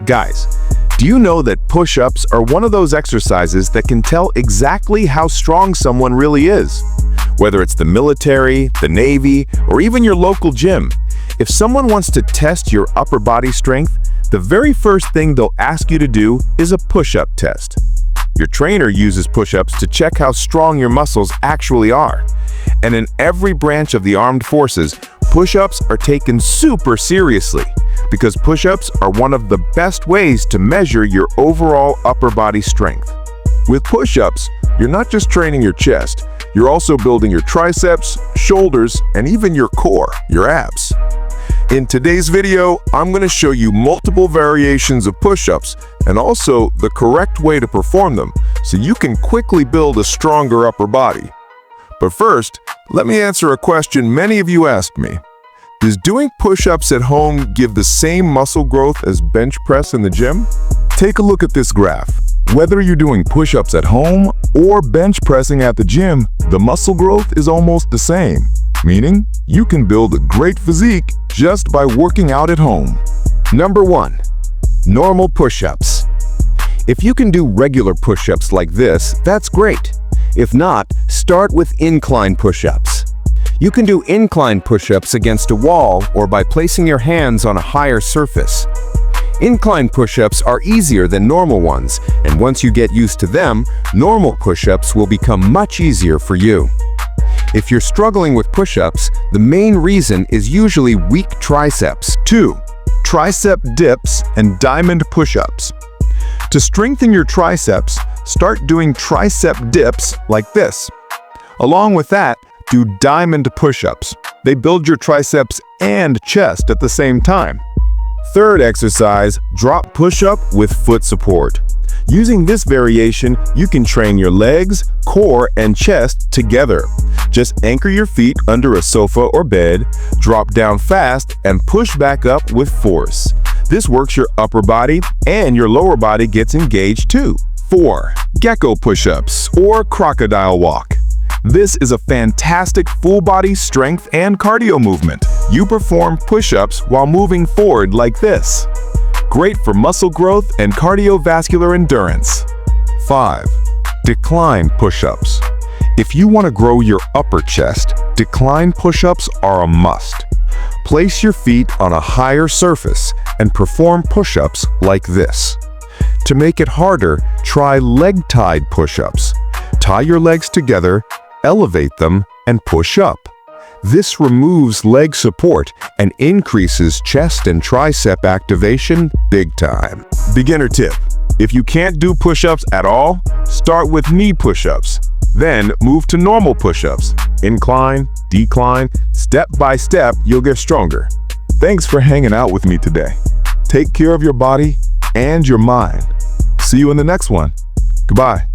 Guys, do you know that push-ups are one of those exercises that can tell exactly how strong someone really is? Whether it's the military, the Navy, or even your local gym, if someone wants to test your upper body strength, the very first thing they'll ask you to do is a push-up test. Your trainer uses push-ups to check how strong your muscles actually are. And in every branch of the armed forces, push-ups are taken super seriously because push-ups are one of the best ways to measure your overall upper body strength. With push-ups, you're not just training your chest, you're also building your triceps, shoulders, and even your core, your abs. In today's video, I'm going to show you multiple variations of push-ups and also the correct way to perform them so you can quickly build a stronger upper body. But first, let me answer a question many of you asked me. Does doing push-ups at home give the same muscle growth as bench press in the gym? Take a look at this graph. Whether you're doing push-ups at home or bench pressing at the gym, the muscle growth is almost the same, meaning you can build a great physique just by working out at home. Number 1. Normal push-ups. If you can do regular push-ups like this, that's great. If not, start with incline push-ups. You can do incline push-ups against a wall or by placing your hands on a higher surface. Incline push-ups are easier than normal ones, and once you get used to them, normal push-ups will become much easier for you. If you're struggling with push-ups, the main reason is usually weak triceps. 2. Tricep dips and diamond push-ups. To strengthen your triceps, start doing tricep dips like this. Along with that, do diamond push-ups. They build your triceps and chest at the same time. Third exercise, drop push-up with foot support. Using this variation, you can train your legs, core, and chest together. Just anchor your feet under a sofa or bed, drop down fast, and push back up with force. This works your upper body, and your lower body gets engaged too. 4. Gecko push-ups or crocodile walk. This is a fantastic full-body strength and cardio movement. You perform push-ups while moving forward like this. Great for muscle growth and cardiovascular endurance. 5. Decline push-ups. If you want to grow your upper chest, decline push-ups are a must. Place your feet on a higher surface and perform push-ups like this. To make it harder, try leg-tied push-ups. Tie your legs together, elevate them, and push up. This removes leg support and increases chest and tricep activation big time. Beginner tip: if you can't do push-ups at all, start with knee push-ups. Then move to normal push-ups. Incline, decline, step by step, you'll get stronger. Thanks for hanging out with me today. Take care of your body and your mind. See you in the next one. Goodbye.